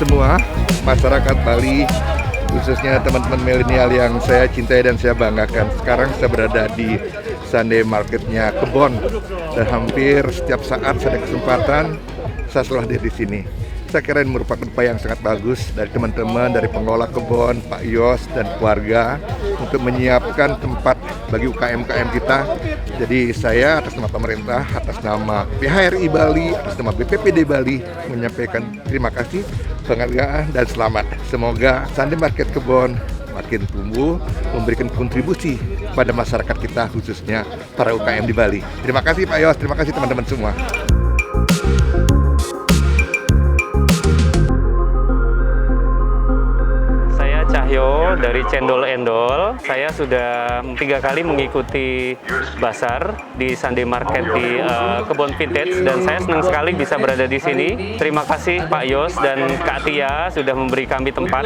semua, masyarakat Bali, khususnya teman-teman milenial yang saya cintai dan saya banggakan. Sekarang saya berada di Sunday Marketnya Kebon, dan hampir setiap saat saya ada kesempatan, saya selalu hadir di sini. Saya kira ini merupakan upaya yang sangat bagus dari teman-teman, dari pengelola kebun, Pak Yos dan keluarga untuk menyiapkan tempat bagi UKM-UKM kita. Jadi saya atas nama pemerintah, atas nama PHRI Bali, atas nama BPPD Bali menyampaikan terima kasih, penghargaan dan selamat. Semoga Sunday Market Kebon makin tumbuh, memberikan kontribusi pada masyarakat kita, khususnya para UKM di Bali. Terima kasih Pak Yos, terima kasih teman-teman semua. Cahyo dari Cendol Endol. Saya sudah 3 kali mengikuti basar di Sunday Market di Kebon Vintage, dan saya senang sekali bisa berada di sini. Terima kasih Pak Yos dan Kak Tia sudah memberi kami tempat.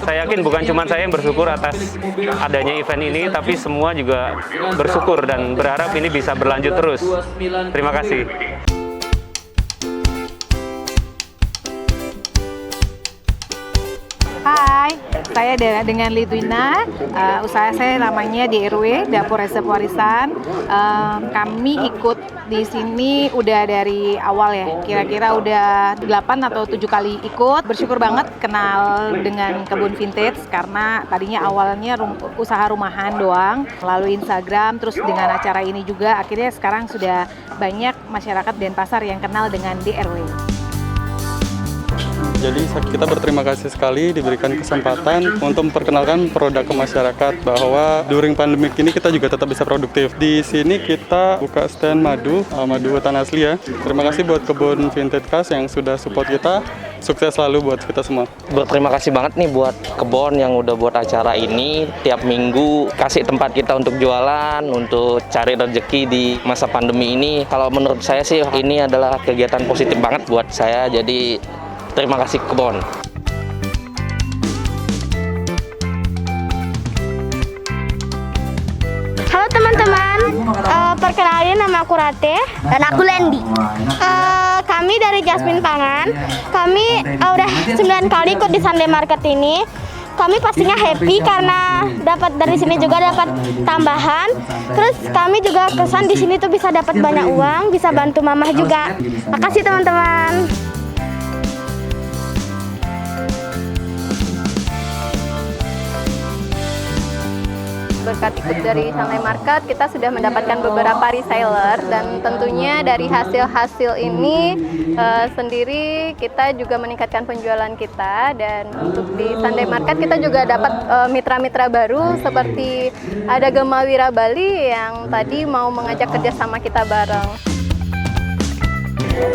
Saya yakin bukan cuma saya yang bersyukur atas adanya event ini, tapi semua juga bersyukur dan berharap ini bisa berlanjut terus. Terima kasih. Hai, saya dengan Lidwina, usaha saya namanya DRW, Dapur Resep Warisan. Kami ikut di sini udah dari awal ya, kira-kira udah 8 atau 7 kali ikut. Bersyukur banget kenal dengan Kebun Vintage, karena tadinya awalnya usaha rumahan doang, melalui Instagram, terus dengan acara ini juga, akhirnya sekarang sudah banyak masyarakat Denpasar yang kenal dengan DRW. Jadi kita berterima kasih sekali diberikan kesempatan untuk memperkenalkan produk ke masyarakat, bahwa during pandemik ini kita juga tetap bisa produktif. Di sini kita buka stand madu hutan asli ya. Terima kasih buat Kebun Vintage Khas yang sudah support kita. Sukses selalu buat kita semua. Berterima kasih banget nih buat Kebon yang udah buat acara ini. Tiap minggu kasih tempat kita untuk jualan, untuk cari rezeki di masa pandemi ini. Kalau menurut saya sih ini adalah kegiatan positif banget buat saya. Jadi terima kasih Kebon. Halo teman-teman, perkenalin nama aku Rate dan aku Lendi. Kami dari Jasmine Pangan. Kami udah 9 kali ikut di Sunday Market ini. Kami pastinya happy karena dapat dari sini juga dapat tambahan. Terus kami juga kesan di sini tuh bisa dapat banyak uang, bisa bantu mamah juga. Makasih teman-teman. Berkat ikut dari Sunday Market, kita sudah mendapatkan beberapa reseller, dan tentunya dari hasil-hasil ini sendiri kita juga meningkatkan penjualan kita. Dan untuk di Sunday Market kita juga dapat mitra-mitra baru, seperti ada Gemawira Bali yang tadi mau mengajak kerjasama kita bareng.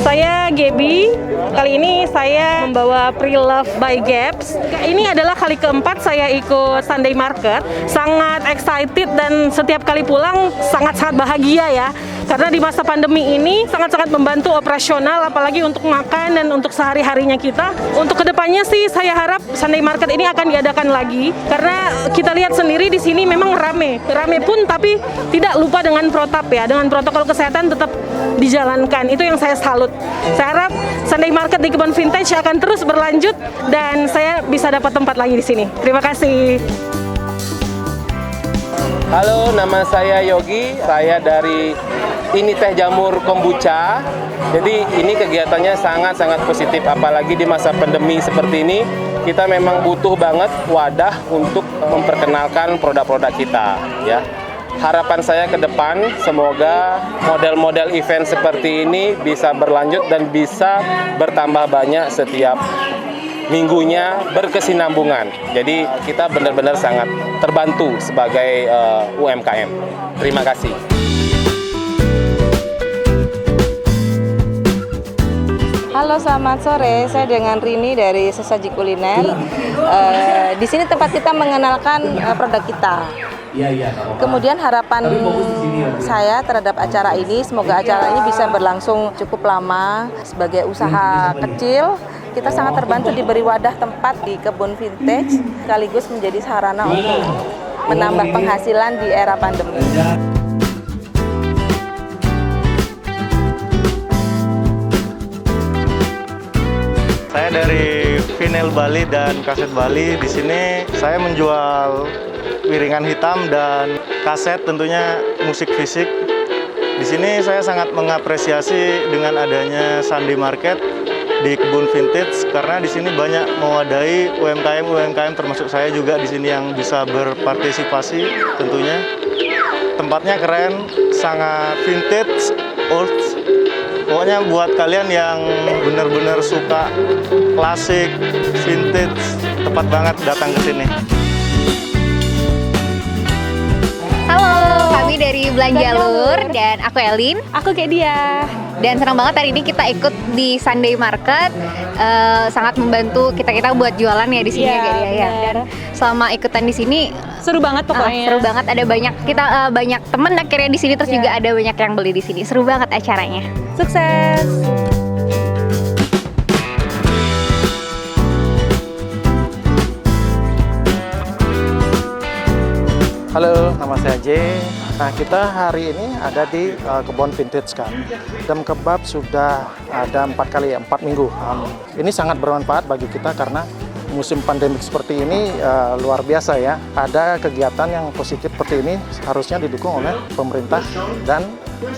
Saya Gaby, kali ini saya membawa Pre-Love by Gaps. Ini adalah kali keempat saya ikut Sunday Market. Sangat excited dan setiap kali pulang sangat-sangat bahagia ya. Karena di masa pandemi ini sangat-sangat membantu operasional, apalagi untuk makan dan untuk sehari-harinya kita. Untuk kedepannya sih saya harap Sunday Market ini akan diadakan lagi. Karena kita lihat sendiri di sini memang rame pun, tapi tidak lupa dengan protap ya, dengan protokol kesehatan tetap dijalankan. Itu yang saya salut. Saya harap Sunday Market di Kebun Vintage akan terus berlanjut dan saya bisa dapat tempat lagi di sini. Terima kasih. Halo, nama saya Yogi. Saya dari ini teh jamur kombucha. Jadi ini kegiatannya sangat-sangat positif, apalagi di masa pandemi seperti ini. Kita memang butuh banget wadah untuk memperkenalkan produk-produk kita, ya. Harapan saya ke depan, semoga model-model event seperti ini bisa berlanjut dan bisa bertambah banyak setiap minggunya, berkesinambungan. Jadi kita benar-benar sangat terbantu sebagai UMKM. Terima kasih. Halo, selamat sore. Saya dengan Rini dari Sesaji Kuliner. Di sini tempat kita mengenalkan produk kita. Kemudian harapan saya terhadap acara ini, semoga acara ini bisa berlangsung cukup lama. Sebagai usaha kecil, kita sangat terbantu diberi wadah tempat di Kebun Vintage, sekaligus menjadi sarana untuk menambah penghasilan di era pandemi. Saya dari vinyl Bali dan kaset Bali. Di sini saya menjual wiringan hitam dan kaset, tentunya musik fisik. Di sini saya sangat mengapresiasi dengan adanya Sunday Market di Kebun Vintage, karena di sini banyak mewadahi UMKM termasuk saya juga di sini yang bisa berpartisipasi tentunya. Tempatnya keren, sangat vintage, old. Pokoknya buat kalian yang benar-benar suka klasik, vintage, tepat banget datang ke sini. Halo, kami dari Belanja Lur dan aku Elin. Aku kayak dia. Dan senang banget hari ini kita ikut di Sunday Market, sangat membantu kita buat jualan ya di sini ya, kayak dia ya. Dan selama ikutan di sini seru banget pokoknya. Seru banget, ada banyak temen akhirnya di sini, terus juga ada banyak yang beli di sini. Seru banget acaranya. Sukses. Halo, nama saya J. Nah, kita hari ini ada di Kebon Vintage kan. Dam kebab sudah ada 4 minggu. Ini sangat bermanfaat bagi kita karena musim pandemik seperti ini luar biasa ya. Ada kegiatan yang positif seperti ini harusnya didukung oleh pemerintah dan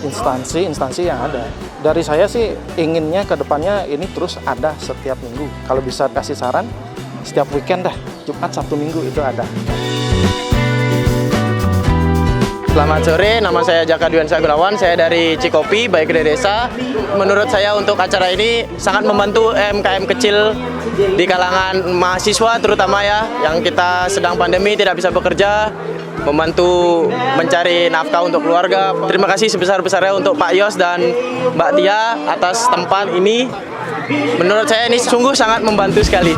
instansi yang ada. Dari saya sih inginnya ke depannya ini terus ada setiap minggu. Kalau bisa kasih saran, setiap weekend dah, Jumat, Sabtu, Minggu itu ada. Selamat sore, nama saya Jaka Dwiansa Gunawan, saya dari Cikopi, Baik Gede Desa. Menurut saya untuk acara ini sangat membantu UMKM kecil di kalangan mahasiswa terutama ya, yang kita sedang pandemi tidak bisa bekerja, membantu mencari nafkah untuk keluarga. Terima kasih sebesar-besarnya untuk Pak Yos dan Mbak Tia atas tempat ini. Menurut saya ini sungguh sangat membantu sekali.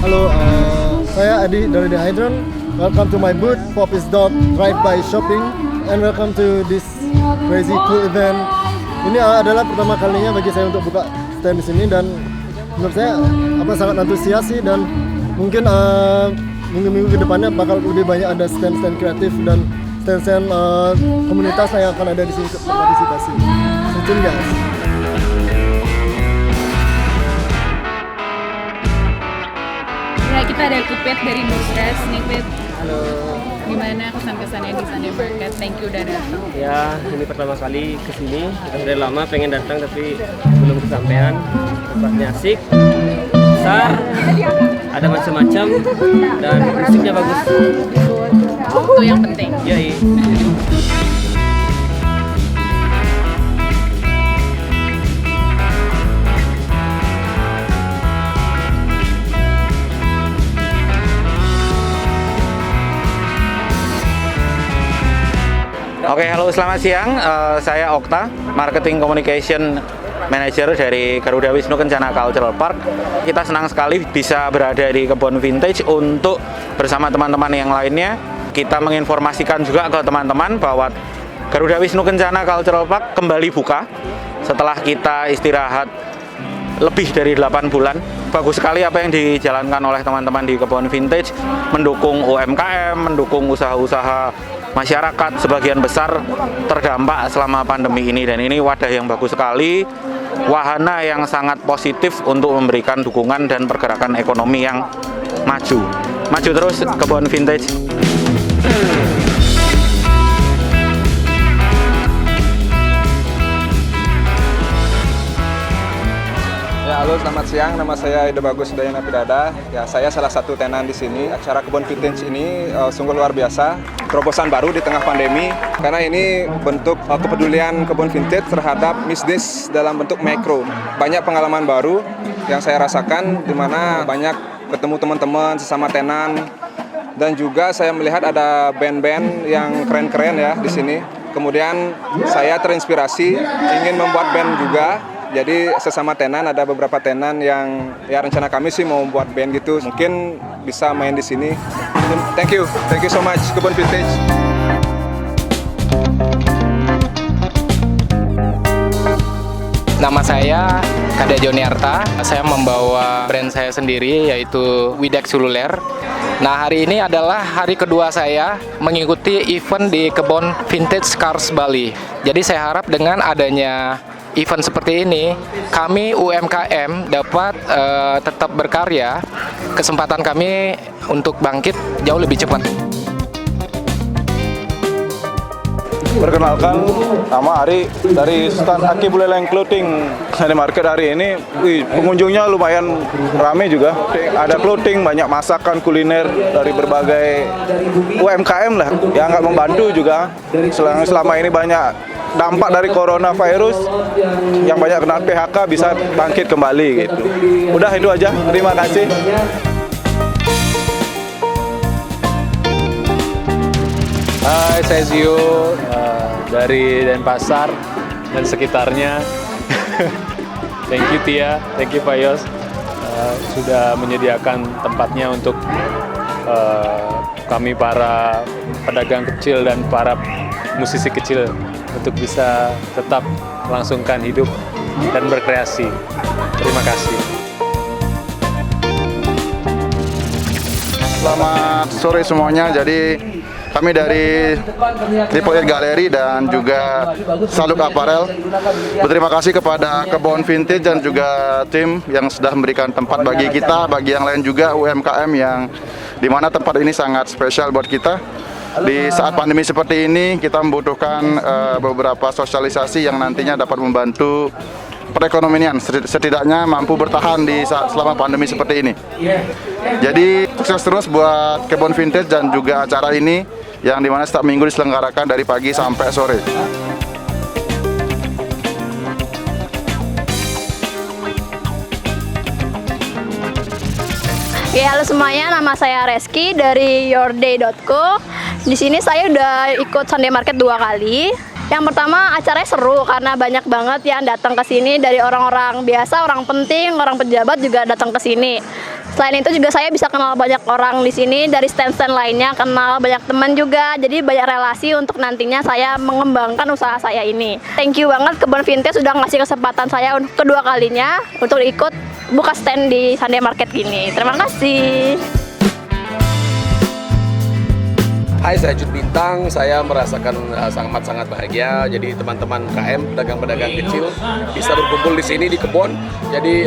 Halo, saya Adi dari The Hydron. Welcome to my booth, Pop is Dog Drive-by Shopping, and welcome to this crazy cool event. Ini adalah pertama kalinya bagi saya untuk buka stand di sini, dan menurut saya sangat antusias sih, dan mungkin minggu-minggu kedepannya bakal lebih banyak ada stand-stand kreatif dan stand-stand komunitas yang akan ada di sini untuk partisipasi. Stay tuned guys. Ya, kita ada Kupet dari Nusres nih, Pet. Halo. Gimana kesan-kesannya di Sunday Market? Thank you udah datang. Ya, ini pertama kali kesini. Kita sudah lama pengen datang tapi belum kesampaian. Tempatnya asik, besar, ada macam-macam, dan musiknya bagus. Itu yang penting. Iya. Oke, halo, selamat siang. Saya Okta, Marketing Communication Manager dari Garuda Wisnu Kencana Cultural Park. Kita senang sekali bisa berada di Kebon Vintage untuk bersama teman-teman yang lainnya. Kita menginformasikan juga ke teman-teman bahwa Garuda Wisnu Kencana Cultural Park kembali buka setelah kita istirahat lebih dari 8 bulan. Bagus sekali apa yang dijalankan oleh teman-teman di Kebon Vintage, mendukung UMKM, mendukung usaha-usaha masyarakat sebagian besar terdampak selama pandemi ini, dan ini wadah yang bagus sekali, wahana yang sangat positif untuk memberikan dukungan dan pergerakan ekonomi yang maju terus Kebon Vintage. Ya, halo, selamat siang. Nama saya Edo Bagus Dayana Pidada. Ya, saya salah satu tenan di sini. Acara Kebon Vintage ini sungguh luar biasa. Terobosan baru di tengah pandemi, karena ini bentuk kepedulian Kebon Vintage terhadap bisnis dalam bentuk mikro. Banyak pengalaman baru yang saya rasakan, di mana banyak ketemu teman-teman sesama tenan, dan juga saya melihat ada band-band yang keren-keren ya di sini. Kemudian saya terinspirasi ingin membuat band juga. Jadi sesama tenan, ada beberapa tenan yang ya rencana kami sih mau buat band gitu. Mungkin bisa main di sini. Thank you so much Kebon Vintage. Nama saya Kada Joniarta. Saya membawa brand saya sendiri yaitu Widex Seluler. Nah, hari ini adalah hari kedua saya mengikuti event di Kebon Vintage Cars Bali. Jadi saya harap dengan adanya event seperti ini, kami UMKM dapat tetap berkarya, kesempatan kami untuk bangkit jauh lebih cepat. Perkenalkan, nama Ari dari stand Aki Buleleng Clothing Sunday Market hari ini. Pengunjungnya lumayan ramai juga. Ada clothing, banyak masakan kuliner dari berbagai UMKM lah yang nggak membantu juga. Selama ini banyak dampak dari coronavirus yang banyak kena PHK bisa bangkit kembali gitu. Udah itu aja. Terima kasih. Hai, saya Zio dari Denpasar dan sekitarnya. Thank you Tia, thank you Pak Yos sudah menyediakan tempatnya untuk kami para pedagang kecil dan para musisi kecil untuk bisa tetap melangsungkan hidup dan berkreasi. Terima kasih. Selamat sore semuanya. Jadi kami dari Triple R Gallery dan juga Saluk Apparel berterima kasih kepada Kebon Vintage dan juga tim yang sudah memberikan tempat bagi kita, bagi yang lain juga UMKM yang dimana tempat ini sangat spesial buat kita. Di saat pandemi seperti ini kita membutuhkan beberapa sosialisasi yang nantinya dapat membantu perekonomian, setidaknya mampu bertahan di selama pandemi seperti ini. Jadi sukses terus buat Kebon Vintage dan juga acara ini yang dimana setiap minggu diselenggarakan dari pagi sampai sore. Oke, halo semuanya, nama saya Reski dari yourday.co. Di sini saya udah ikut Sunday Market 2 kali. Yang pertama acaranya seru karena banyak banget yang datang ke sini dari orang-orang biasa, orang penting, orang pejabat juga datang ke sini. Selain itu juga saya bisa kenal banyak orang di sini dari stand-stand lainnya, kenal banyak teman juga. Jadi banyak relasi untuk nantinya saya mengembangkan usaha saya ini. Thank you banget Kebon Vintage sudah ngasih kesempatan saya untuk kedua kalinya untuk ikut buka stand di Sunday Market gini. Terima kasih. Hai, saya Jud Bintang. Saya merasakan sangat bahagia. Jadi teman-teman KM, pedagang-pedagang kecil bisa berkumpul di sini di kebon. Jadi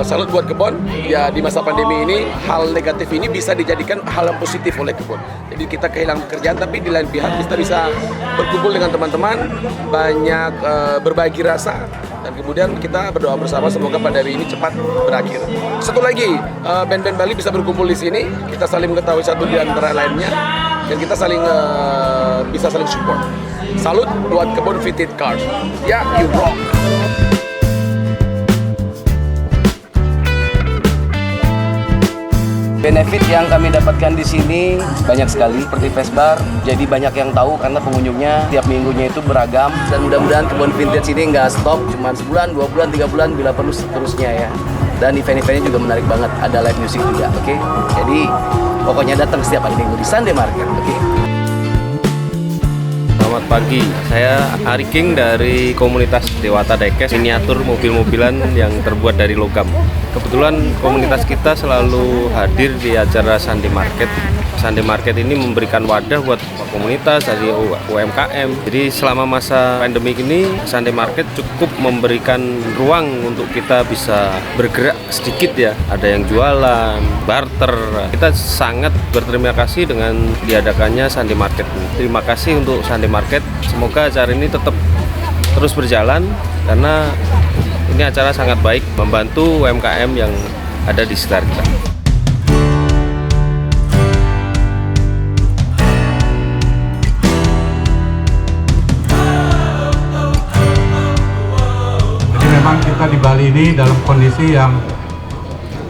salut buat kebon. Ya di masa pandemi ini hal negatif ini bisa dijadikan hal yang positif oleh kebon. Jadi kita kehilangan pekerjaan, tapi di lain pihak kita bisa berkumpul dengan teman-teman, banyak berbagi rasa. Dan kemudian kita berdoa bersama semoga pandemi ini cepat berakhir. Satu lagi, band-band Bali bisa berkumpul di sini. Kita saling mengetahui satu di antara lainnya. Dan kita bisa saling support. Salut buat Kebon Vintage Cars. Ya, you rock. Benefit yang kami dapatkan di sini banyak sekali, seperti Vesbar. Jadi banyak yang tahu karena pengunjungnya tiap minggunya itu beragam. Dan mudah-mudahan Kebon Vintage ini nggak stop, cuma sebulan, 2 bulan, 3 bulan, bila perlu seterusnya ya. Dan event-eventnya juga menarik banget, ada live music juga, oke? Jadi pokoknya datang setiap hari minggu di Sunday Market, oke? Selamat pagi, saya Ari King dari komunitas Dewata Diecast, miniatur mobil-mobilan yang terbuat dari logam. Kebetulan komunitas kita selalu hadir di acara Sunday Market. Sunday Market ini memberikan wadah buat komunitas dari UMKM. Jadi selama masa pandemi ini Sunday Market cukup memberikan ruang untuk kita bisa bergerak sedikit ya. Ada yang jualan, barter. Kita sangat berterima kasih dengan diadakannya Sunday Market. Terima kasih untuk Sunday Market. Semoga acara ini tetap terus berjalan karena ini acara sangat baik membantu UMKM yang ada di sekitar kita. Memang kita di Bali ini dalam kondisi yang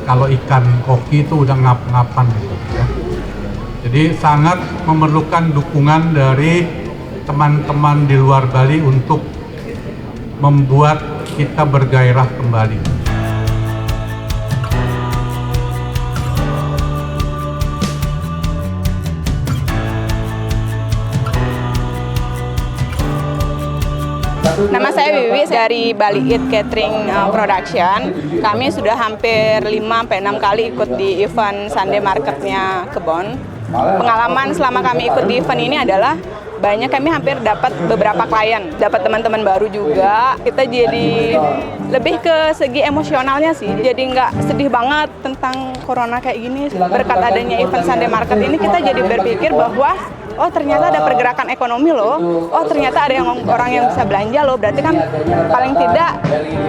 kalau ikan koki itu udah ngap-ngapan gitu ya. Jadi sangat memerlukan dukungan dari teman-teman di luar Bali untuk membuat kita bergairah kembali. Nama saya Wiwi dari Bali Eat Catering Production. Kami sudah hampir 5-6 kali ikut di event Sunday Market-nya Kebon. pengalaman selama kami ikut di event ini adalah banyak kami hampir dapat beberapa klien, dapat teman-teman baru juga. Kita jadi lebih ke segi emosionalnya sih, jadi nggak sedih banget tentang corona kayak gini. Berkat adanya event Sunday Market ini kita jadi berpikir bahwa oh ternyata ada pergerakan ekonomi loh, oh ternyata ada orang yang bisa belanja loh, berarti kan paling tidak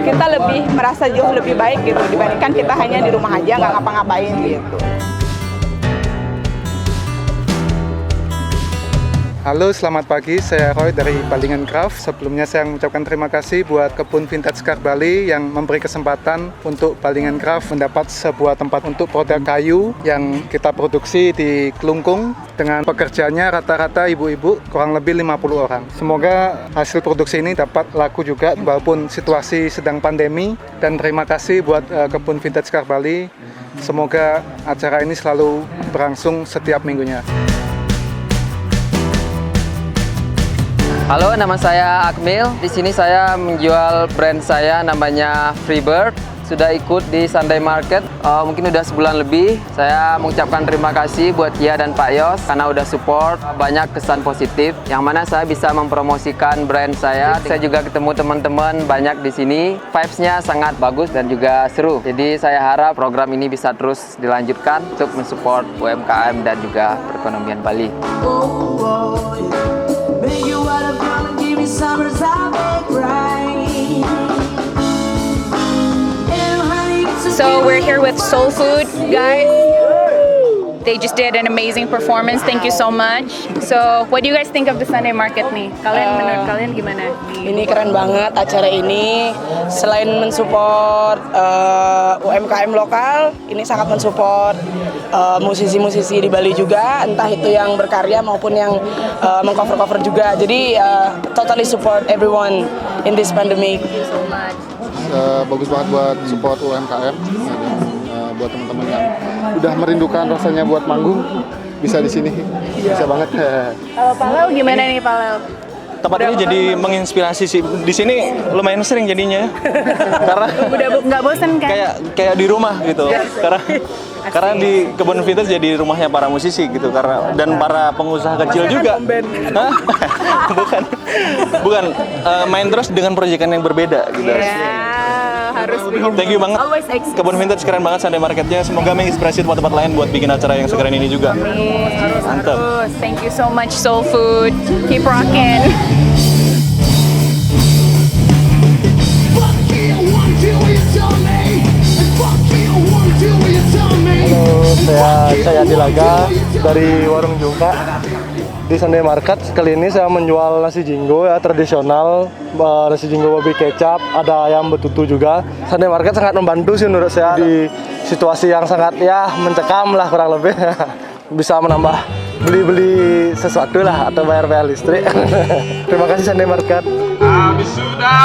kita lebih merasa jauh lebih baik gitu dibandingkan kita hanya di rumah aja nggak ngapa-ngapain gitu. Halo, selamat pagi. Saya Roy dari Balingan Craft. Sebelumnya saya mengucapkan terima kasih buat Kebun Vintage Car Bali yang memberi kesempatan untuk Balingan Craft mendapat sebuah tempat untuk produk kayu yang kita produksi di Klungkung dengan pekerjanya rata-rata ibu-ibu kurang lebih 50 orang. Semoga hasil produksi ini dapat laku juga walaupun situasi sedang pandemi, dan terima kasih buat Kebun Vintage Car Bali. Semoga acara ini selalu berlangsung setiap minggunya. Halo, nama saya Akmil. Di sini saya menjual brand saya namanya Freebird. Sudah ikut di Sunday Market mungkin udah sebulan lebih. Saya mengucapkan terima kasih buat Kia dan Pak Yos karena udah support, banyak kesan positif yang mana saya bisa mempromosikan brand saya. Saya juga ketemu teman-teman banyak di sini. Vibes-nya sangat bagus dan juga seru. Jadi saya harap program ini bisa terus dilanjutkan untuk mensupport UMKM dan juga perekonomian Bali. So we're here with Soul Food, guys. They just did an amazing performance. Thank you so much. So, what do you guys think of the Sunday Market nih? Menurut kalian gimana? Ini keren banget acara ini. Selain mensupport UMKM lokal, ini sangat mensupport musisi-musisi di Bali juga, entah itu yang berkarya maupun yang mengcover-cover juga. Jadi totally support everyone in this pandemic. Thank you so much. Bagus banget buat support UMKM. Buat teman-teman yang udah merindukan rasanya buat manggung, bisa di sini, bisa banget. Kalau Palel gimana nih Palel? Tempat ini jadi menginspirasi sih. Di sini lumayan sering jadinya, karena udah nggak bosen kan? Kayak di rumah gitu. Karena di Kebun Vintage jadi rumahnya para musisi gitu, karena dan para pengusaha kecil juga. bukan main terus dengan proyekan yang berbeda gitu. Harus Thank you banget. Kebun Vintage keren banget Sunday Marketnya. Semoga menginspirasi tempat-tempat lain buat bikin acara yang sekeren ini juga. Mantap. Thank you so much Soul Food. Keep rocking. Halo, saya Dilaga dari Warung Jungka. Di Sunday Market kali ini saya menjual nasi jinggo ya, tradisional, nasi jinggo babi kecap, ada ayam betutu juga. Sunday Market sangat membantu sih menurut saya di situasi yang sangat ya mencekam lah kurang lebih. Bisa menambah beli-beli sesuatu lah atau bayar-bayar listrik. Terima kasih Sunday Market. Habis sudah.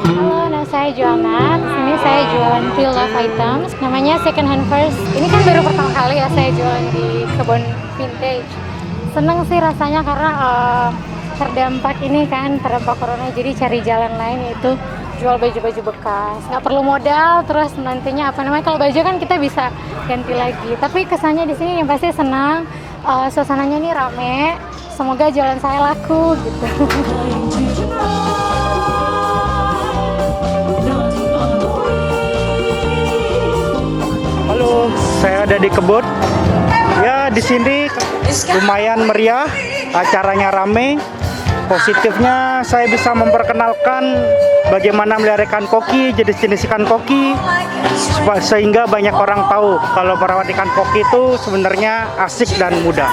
Halo, nama saya Joanna. Sini saya jualan real love items. Namanya Second Hand First. Ini kan baru pertama kali ya saya jualan di Kebun Vintage. Seneng sih rasanya karena terdampak corona. Jadi cari jalan lain yaitu jual baju-baju bekas. Nggak perlu modal. Terus nantinya kalau baju kan kita bisa ganti lagi. Tapi kesannya di sini yang pasti senang. Suasananya ini rame. Semoga jualan saya laku gitu. Halo, saya ada di kebun. Ya, di sini lumayan meriah, acaranya rame. Positifnya saya bisa memperkenalkan bagaimana melihara ikan koki, jenis-jenis ikan koki, sehingga banyak orang tahu kalau merawat ikan koki itu sebenarnya asik dan mudah.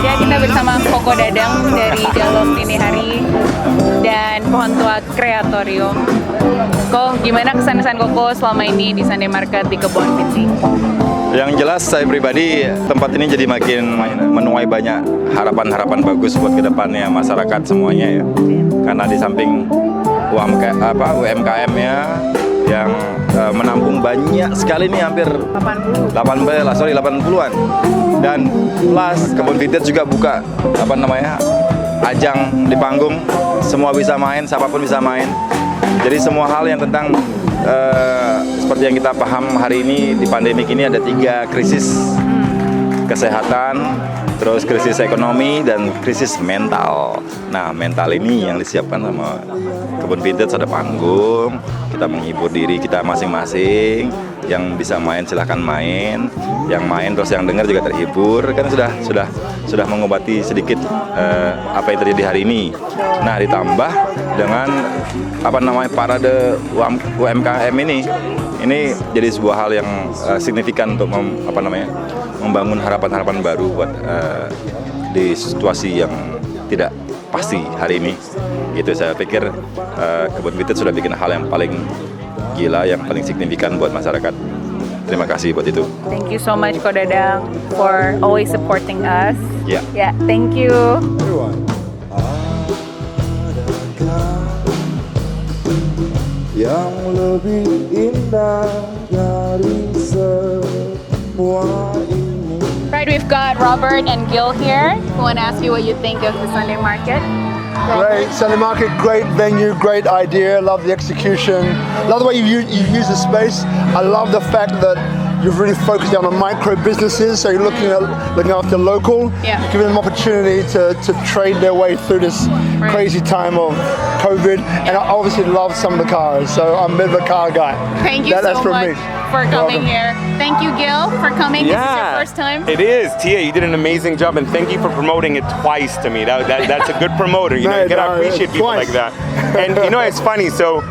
Ya, kita bersama Koko Dadang dari Dialog Dini Hari dan Pohon Tua Kreatorium. Kok gimana kesan-kesan Koko selama ini di Sunday Market di Kebun Vintage? Yang jelas saya pribadi tempat ini jadi makin menuai banyak harapan-harapan bagus buat kedepannya masyarakat semuanya ya. Karena di samping UMKM-nya yang menampung banyak sekali nih, hampir 80-an. Dan plus Kebun Vintage juga buka ajang di panggung, semua bisa main, siapapun bisa main. Jadi semua hal yang tentang seperti yang kita paham hari ini di pandemik ini ada 3 krisis: kesehatan, terus krisis ekonomi, dan krisis mental. Nah, mental ini yang disiapkan sama Kebun Vintage. Ada panggung, kita menghibur diri kita masing-masing. Yang bisa main silahkan main, yang main terus yang dengar juga terhibur, kan sudah mengobati sedikit apa yang terjadi hari ini. Nah, ditambah dengan parade UMKM ini jadi sebuah hal yang signifikan untuk membangun harapan-harapan baru buat di situasi yang tidak pasti hari ini. Gitu, saya pikir Kebun Vintage sudah bikin hal yang paling gila, yang paling signifikan buat masyarakat. Terima kasih buat itu. Thank you so much, Ko Dadang, for always supporting us. Yeah. Yeah, thank you. Yang lebih indah dari semua ini. Right, we've got Robert and Gil here. We want to ask you what you think of the Sunday market. Great Sunday market, great venue, great idea. Love the execution. Love the way you use the space. I love the fact that you've really focused down on micro businesses. So you're looking after local, giving them opportunity to trade their way through this crazy time of COVID. And I obviously love some of the cars. So I'm a bit of a car guy. Thank you That's so from much me. for coming here. Thank you, Gil, for coming. This is your first time. It is. Tia, you did an amazing job, and thank you for promoting it twice to me. That's a good promoter. You know, you gotta appreciate people like that. And you know, it's funny. So,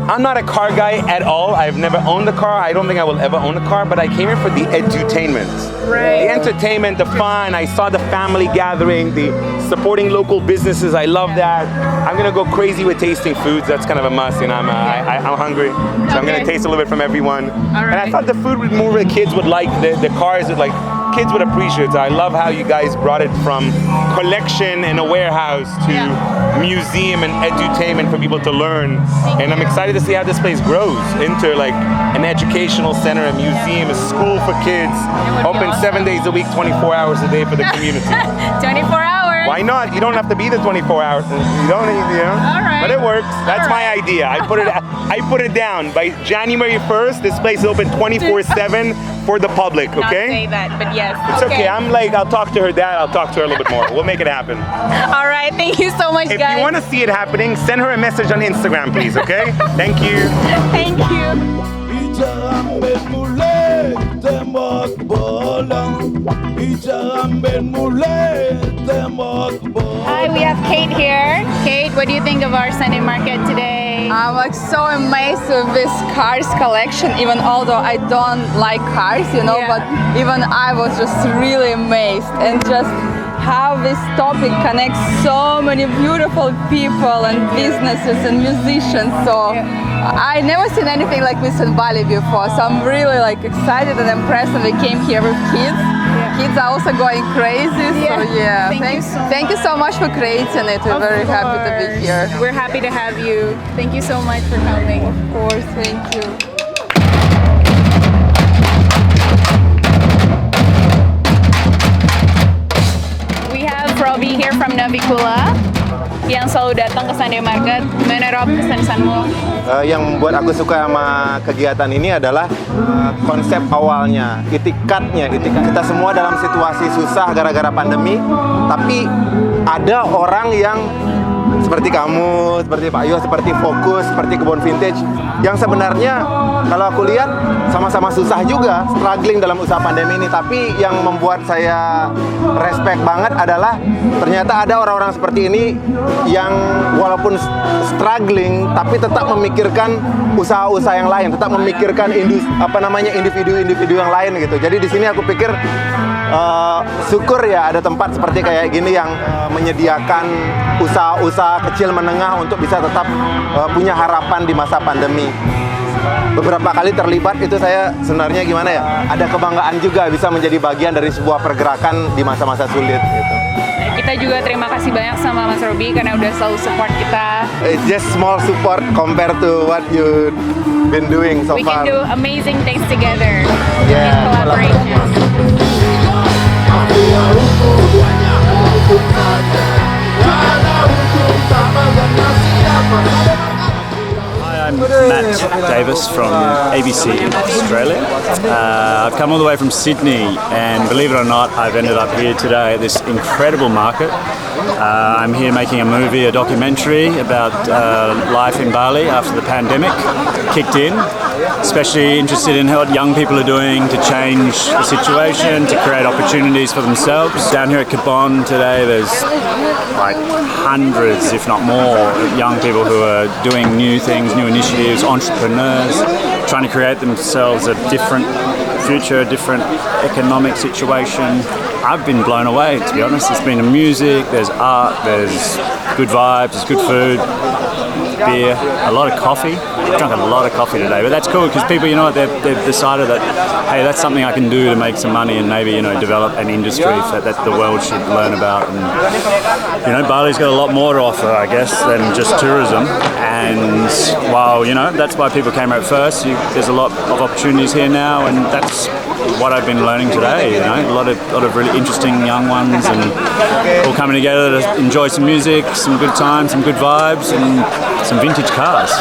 I'm not a car guy at all. I've never owned a car. I don't think I will ever own a car. But I came here for the edutainment, the entertainment, the fun. I saw the family gathering, the supporting local businesses. I love that. I'm gonna go crazy with tasting foods. That's kind of a must. You know, I'm hungry, so I'm gonna taste a little bit from everyone. And I thought the food would more the kids would like, the cars would like. Kids would appreciate it. I love how you guys brought it from collection in a warehouse to museum and edutainment for people to learn. And I'm excited to see how this place grows into like an educational center, a museum, a school for kids. Open 7 days a week, 24 hours a day for the community. 24 hours. Why not? You don't have to be the 24 hours. You don't need, you know. All right. But it works. That's my idea. I put it down. By January 1st, this place is open 24/7 for the public. Okay. Not say that, but yes. It's okay. I'll talk to her dad. I'll talk to her a little bit more. We'll make it happen. All right. Thank you so much, If guys. you want to see it happening, send her a message on Instagram, please. Okay. Thank you. Thank you. Hi, we have Kate here. Kate, what do you think of our Sunday market today? I'm like so amazed with this cars collection, even although I don't like cars, you know, but even I was just really amazed, and just how this topic connects so many beautiful people and businesses and musicians. So I never seen anything like this in Bali before, so I'm really like excited and impressed. And we came here with kids. Kids are also going crazy, so yeah. Thank you so much for creating it. We're very happy to be here. We're happy to have you. Thank you so much for coming. Of course, thank you. We have Robbie here from Navikula yang selalu datang ke Sunday Market. Gimana Rob kesan-kesanmu? Yang membuat aku suka sama kegiatan ini adalah konsep awalnya, itikadnya. Kita semua dalam situasi susah gara-gara pandemi, tapi ada orang yang seperti kamu, seperti Pak Yo, seperti Fokus, seperti Kebun Vintage, yang sebenarnya kalau aku lihat sama-sama susah juga, struggling dalam usaha pandemi ini. Tapi yang membuat saya respect banget adalah ternyata ada orang-orang seperti ini yang walaupun struggling tapi tetap memikirkan usaha-usaha yang lain, tetap memikirkan individu-individu yang lain gitu. Jadi di sini aku pikir syukur ya ada tempat seperti kayak gini yang menyediakan usaha-usaha kecil menengah untuk bisa tetap punya harapan di masa pandemi. beberapa kali terlibat, itu saya sebenarnya gimana ya, ada kebanggaan juga bisa menjadi bagian dari sebuah pergerakan di masa-masa sulit gitu. Kita juga terima kasih banyak sama Mas Robi karena udah selalu support kita. It's just small support compared to what you been doing so We far. can do amazing things together Yeah. in collaboration. Hi, I'm Matt Davis from ABC Australia. I've come all the way from Sydney, and believe it or not, I've ended up here today at this incredible market. I'm here making a movie, a documentary about life in Bali after the pandemic kicked in. Especially interested in what young people are doing to change the situation, to create opportunities for themselves. Down here at Kebon today, there's like hundreds, if not more, of young people who are doing new things, new initiatives, entrepreneurs, trying to create themselves a different future, a different economic situation. I've been blown away, to be honest. There's been music, there's art, there's good vibes, there's good food, beer, a lot of coffee. I've drunk a lot of coffee today, but that's cool because people, you know what, they've decided that, hey, that's something I can do to make some money and maybe, you know, develop an industry that the world should learn about. And, you know, Bali's got a lot more to offer, I guess, than just tourism. And while, you know, that's why people came out first, there's a lot of opportunities here now, and that's what I've been learning today, you know, a lot of really interesting young ones and all coming together to enjoy some music, some good times, some good vibes and some vintage cars.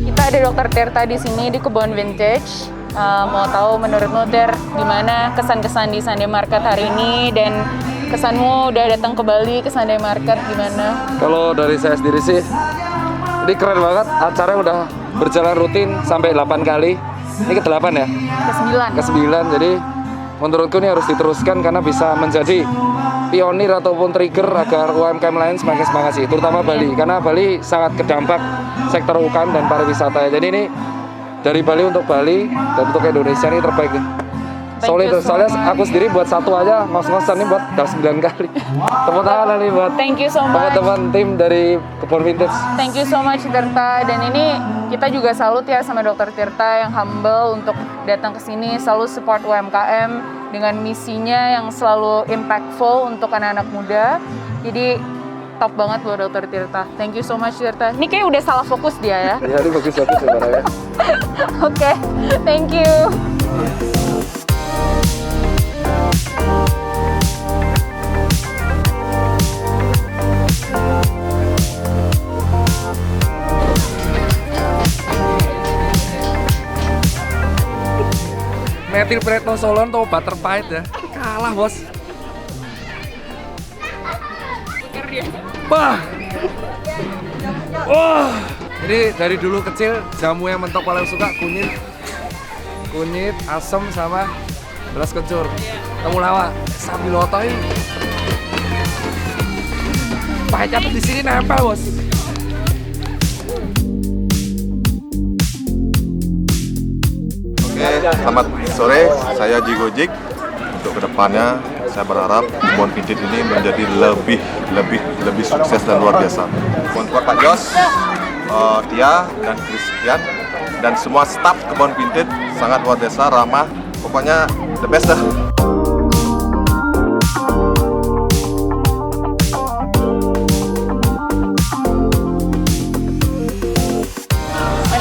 Kita ada Dr. Tirta di sini di Kebon Vintage. Mau tahu menurutmu Tir, gimana kesan-kesan di Sunday Market hari ini dan kesanmu udah datang ke Bali ke Sunday Market gimana? Kalau dari saya sendiri sih, ini keren banget. Acaranya udah berjalan rutin sampai 8 kali. Ini ke-8 ya? Ke-9. Jadi menurutku ini harus diteruskan karena bisa menjadi pionir ataupun trigger agar UMKM lain semakin semangat sih, terutama Bali. Karena Bali sangat kedampak sektor UKM dan pariwisata. Jadi ini dari Bali untuk Bali dan untuk Indonesia ini terbaik nih. Soalnya aku sendiri buat satu aja ngos-ngosan nih buat 9 kali. Tepuk tangan nih buat teman-teman tim dari Kebon Vintage. Thank you so much Tirta, dan ini kita juga salut ya sama Dr. Tirta yang humble untuk datang ke sini, selalu support UMKM dengan misinya yang selalu impactful untuk anak-anak muda. Jadi top banget buat Dr. Tirta. Thank you so much Tirta. Ini kayak udah salah fokus dia ya. Iya, ini bagus-bagus sebenarnya. Oke, thank you. Metil Pretnosolon atau butter pahit ya. Kalah, Bos. Wah. Wah. Ini dari dulu kecil jamu yang mentok paling suka kunyit, asam sama belas kencur. Temulawak sambil lotoi. Pahitnya tuh di sini nempel, Bos. Oke, selamat sore. Saya Jigojik. Untuk kedepannya, saya berharap Kebon Vintage ini menjadi lebih sukses dan luar biasa. Untuk Pak Jos, Tia dan Christian dan semua staf Kebon Vintage sangat luar biasa, ramah. Pokoknya the best dah.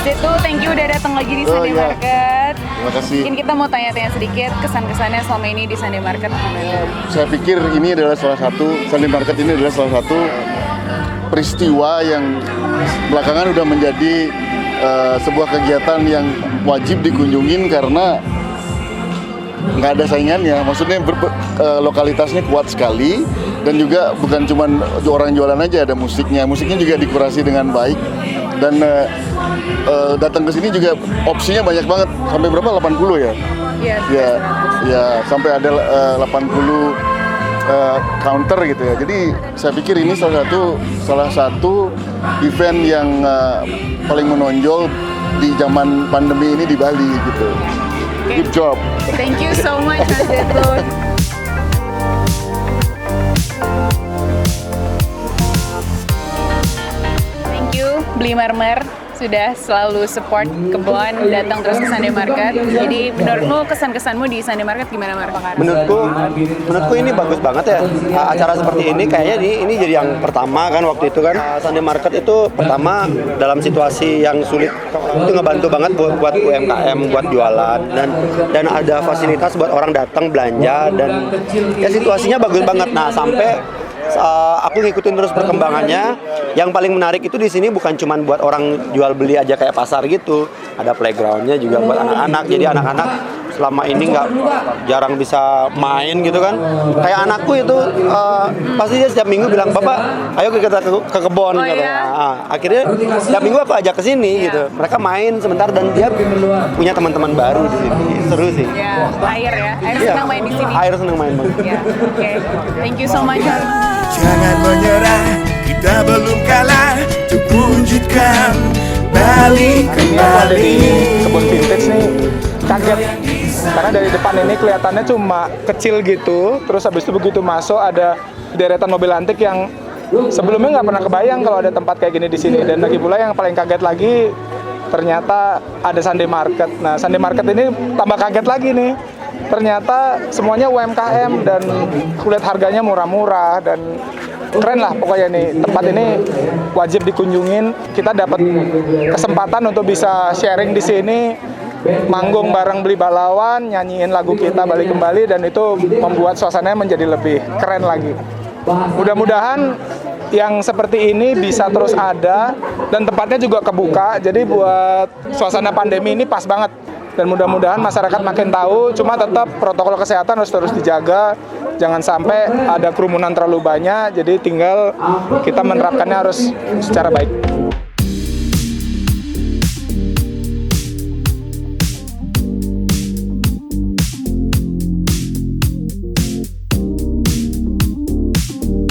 Itu thank you udah datang lagi di Sunday Market. Terima kasih. Mungkin kita mau tanya-tanya sedikit kesan-kesannya selama ini di Sunday Market gimana? Saya pikir ini adalah Sunday Market ini adalah salah satu peristiwa yang belakangan udah menjadi sebuah kegiatan yang wajib dikunjungin karena nggak ada saingannya. Maksudnya lokalitasnya kuat sekali dan juga bukan cuma orang jualan aja, ada musiknya. Musiknya juga dikurasi dengan baik dan datang ke sini juga opsinya banyak banget. Sampai berapa? 80 ya? Iya. Ya, sampai ada 80 counter gitu ya. Jadi saya pikir ini salah satu event yang paling menonjol di zaman pandemi ini di Bali gitu. Good job. Thank you so much Mas Detlun. Beli Marmer sudah selalu support kebon, datang terus ke Sunday Market. Jadi menurut lu kesan-kesanmu di Sunday Market gimana, Mar? Menurutku ini bagus banget ya. Acara seperti ini kayaknya ini jadi yang pertama kan waktu itu kan. Sunday Market itu pertama dalam situasi yang sulit itu ngebantu banget buat UMKM, buat jualan dan ada fasilitas buat orang datang belanja dan ya situasinya bagus banget. Nah, sampai aku ngikutin terus perkembangannya. Yang paling menarik itu di sini bukan cuma buat orang jual beli aja kayak pasar gitu. Ada playgroundnya juga buat anak-anak. Jadi anak-anak selama ini jarang bisa main gitu kan. Kayak anakku itu pasti dia setiap minggu bilang, "Bapak, ayo kita ke kebon." Gitu. Nah, akhirnya setiap minggu aku ajak ke sini gitu. Mereka main sebentar dan dia punya teman-teman baru di sini. Seru sih. Ya, air senang main di sini. Air senang main banget. Ya, oke. Thank you so much. Jangan menyerah, kita belum kalah, untuk wujudkan Bali kembali. Ada di kebun vintage nih, kaget karena dari depan ini kelihatannya cuma kecil gitu, terus habis itu begitu masuk ada deretan mobil antik yang sebelumnya nggak pernah kebayang kalau ada tempat kayak gini di sini. Dan lagi pula yang paling kaget lagi ternyata ada Sunday Market. Nah, Sunday Market ini tambah kaget lagi nih. Ternyata semuanya UMKM dan kulihat harganya murah-murah dan keren lah pokoknya nih. Tempat ini wajib dikunjungin. Kita dapat kesempatan untuk bisa sharing di sini, manggung bareng Beli Balawan, nyanyiin lagu kita Bali Kembali, dan itu membuat suasananya menjadi lebih keren lagi. Mudah-mudahan yang seperti ini bisa terus ada dan tempatnya juga kebuka. Jadi buat suasana pandemi ini pas banget. Dan mudah-mudahan masyarakat makin tahu, cuma tetap protokol kesehatan harus terus dijaga. Jangan sampai ada kerumunan terlalu banyak, jadi tinggal kita menerapkannya harus secara baik.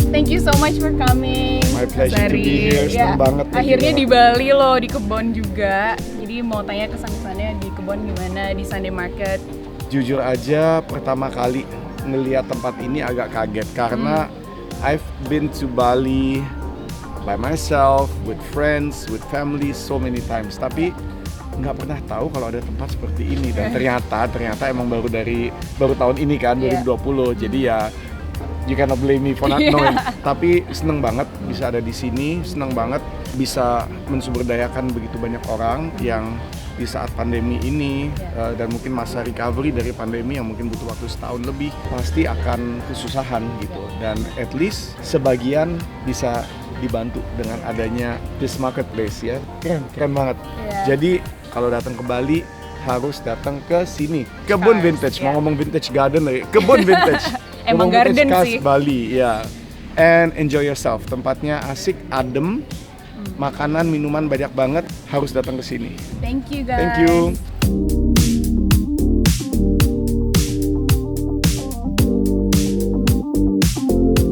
Thank you so much for coming. My pleasure to be here. Senang banget. Akhirnya di Bali loh, di kebon juga. Jadi mau tanya kesan-kesannya di kebon gimana, di Sunday Market? Jujur aja pertama kali ngelihat tempat ini agak kaget karena I've been to Bali by myself, with friends, with family so many times. Tapi nggak pernah tahu kalau ada tempat seperti ini dan ternyata emang baru tahun ini kan 2020. Jadi ya you cannot blame me for not knowing. Tapi seneng banget bisa ada di sini, seneng banget bisa mensuberdayakan begitu banyak orang yang di saat pandemi ini dan mungkin masa recovery dari pandemi yang mungkin butuh waktu setahun lebih pasti akan kesusahan gitu, dan at least sebagian bisa dibantu dengan adanya this marketplace ya. Keren banget. Jadi kalau datang ke Bali harus datang ke sini, kebun vintage. Mau ngomong vintage garden lagi, kebun vintage. Emang garden sih. Bali ya. And enjoy yourself. Tempatnya asik, adem. Makanan, minuman banyak banget, harus datang ke sini. Thank you guys. Thank you.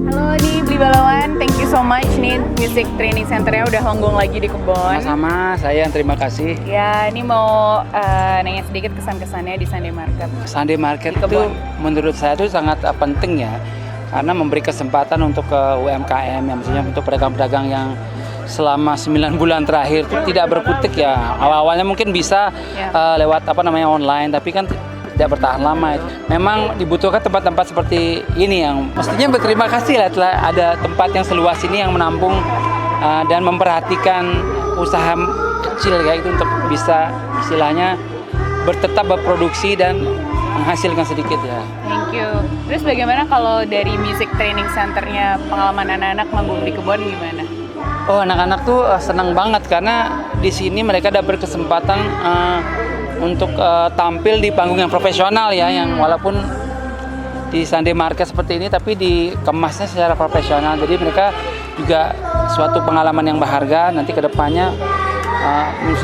Halo nih Beli Balawan, thank you so much nih Music Training Center-nya udah manggung lagi di kebon. Sama-sama, saya yang terima kasih. Ya, ini mau nanya sedikit kesan-kesannya di Sunday Market. Sunday Market itu menurut saya itu sangat penting ya, karena memberi kesempatan untuk ke UMKM, yang maksudnya untuk pedagang-pedagang yang selama 9 bulan terakhir tidak berkutik ya. Awal-awalnya mungkin bisa lewat online, tapi kan tidak bertahan lama. Memang dibutuhkan tempat-tempat seperti ini yang mestinya berterima kasih lah telah ada tempat yang seluas ini yang menampung dan memperhatikan usaha kecil kayak itu untuk bisa istilahnya tetap berproduksi dan menghasilkan sedikit ya. Thank you. Terus bagaimana kalau dari Music Training Center-nya, pengalaman anak-anak manggung di kebon gimana? Oh, anak-anak tuh senang banget karena di sini mereka dapat kesempatan untuk tampil di panggung yang profesional ya, yang walaupun di Sunday Market seperti ini tapi dikemasnya secara profesional. Jadi mereka juga suatu pengalaman yang berharga nanti ke depannya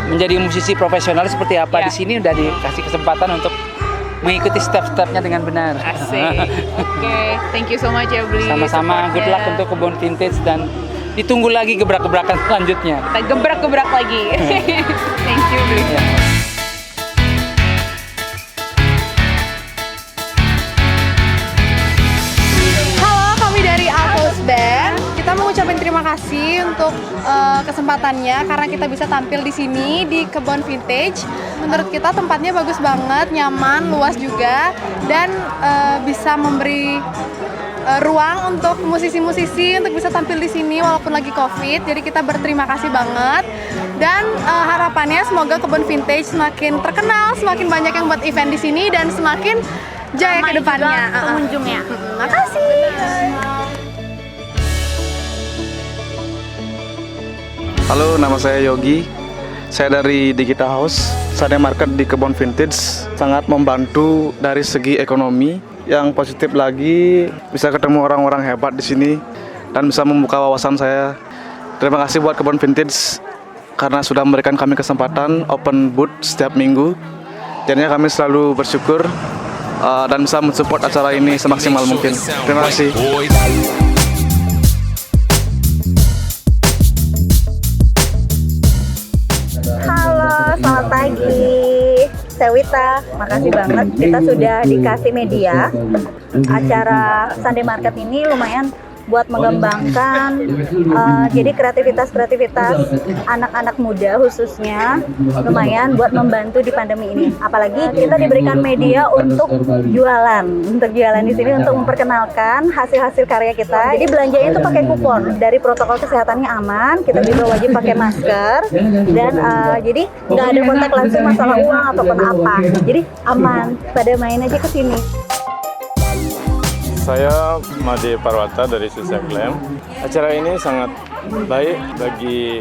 menjadi musisi profesional seperti apa. Di sini udah dikasih kesempatan untuk mengikuti step-stepnya dengan benar. Asik. Oke, thank you so much ya Beli. Sama-sama, good luck untuk kebun vintage dan ditunggu lagi gebrak-gebrakan selanjutnya. Kita gebrak-gebrak lagi. Thank you Beli. Halo, kami dari Apples Band. Kita mau ngucapin terima kasih untuk untuk kesempatannya karena kita bisa tampil di sini di Kebon Vintage. Menurut kita tempatnya bagus banget, nyaman, luas juga, dan bisa memberi ruang untuk musisi-musisi untuk bisa tampil di sini walaupun lagi Covid. Jadi kita berterima kasih banget. Dan harapannya semoga Kebon Vintage semakin terkenal, semakin banyak yang buat event di sini dan semakin jaya ke depannya. Pengunjungnya. Makasih. Halo, nama saya Yogi. Saya dari Digital House. Sunday Market di Kebon Vintage sangat membantu dari segi ekonomi. Yang positif lagi bisa ketemu orang-orang hebat di sini dan bisa membuka wawasan saya. Terima kasih buat Kebon Vintage karena sudah memberikan kami kesempatan open booth setiap minggu. Jadinya kami selalu bersyukur dan bisa mensupport acara ini semaksimal mungkin. Terima kasih. Halo, selamat pagi. Saya Wita, makasih banget kita sudah dikasih media. Acara Sunday Market ini lumayan buat mengembangkan jadi kreativitas anak-anak muda khususnya, lumayan buat membantu di pandemi ini. Apalagi kita diberikan media untuk jualan di sini untuk memperkenalkan hasil-hasil karya kita. Jadi belanjanya itu pakai kupon, dari protokol kesehatannya aman, kita juga wajib pakai masker dan jadi nggak ada kontak langsung masalah uang ataupun apa. Jadi aman, pada main aja ke sini. Saya Made Parwata dari Susah Glam. Acara ini sangat baik bagi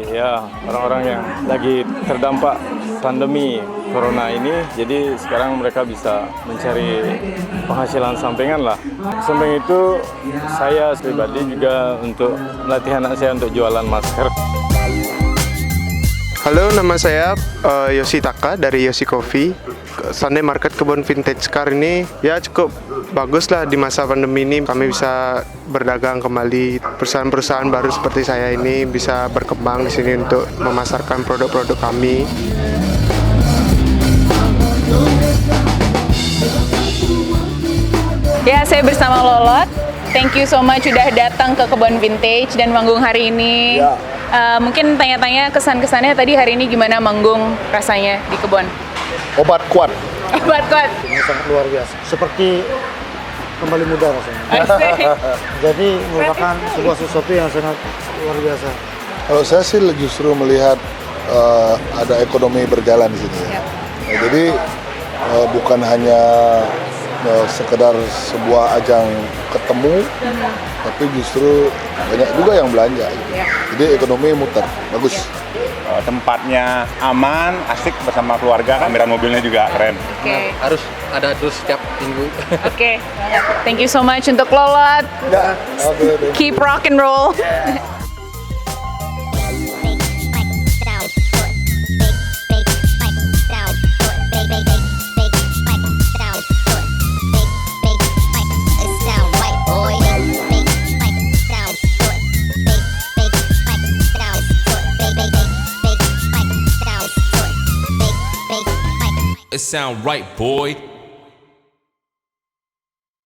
orang-orang yang lagi terdampak pandemi corona ini. Jadi sekarang mereka bisa mencari penghasilan sampingan lah. Samping itu saya pribadi juga untuk melatih anak saya untuk jualan masker. Halo, nama saya Yosi Taka dari Yosi Coffee. Sunday Market Kebon Vintage Car ini ya cukup bagus lah di masa pandemi ini. Kami bisa berdagang kembali. Perusahaan-perusahaan baru seperti saya ini bisa berkembang di sini untuk memasarkan produk-produk kami. Ya, saya bersama Lolot. Thank you so much sudah datang ke Kebon Vintage dan manggung hari ini. Mungkin tanya-tanya kesan-kesannya tadi hari ini gimana manggung rasanya di Kebon? Obat kuat. Obat kuat. Ini sangat luar biasa. Seperti kembali muda rasanya. Jadi merupakan sebuah sesuatu yang sangat luar biasa. Kalau saya sih justru melihat ada ekonomi berjalan di sini. Ya. Nah, jadi bukan hanya sekedar sebuah ajang ketemu, tapi justru banyak juga yang belanja. Gitu. Jadi ekonomi muter, bagus. Tempatnya aman, asik bersama keluarga, kameran mobilnya juga keren. Oke. Harus ada terus setiap minggu. Oke. Thank you so much untuk Lolot. Keep rock and roll. It sound right, boy.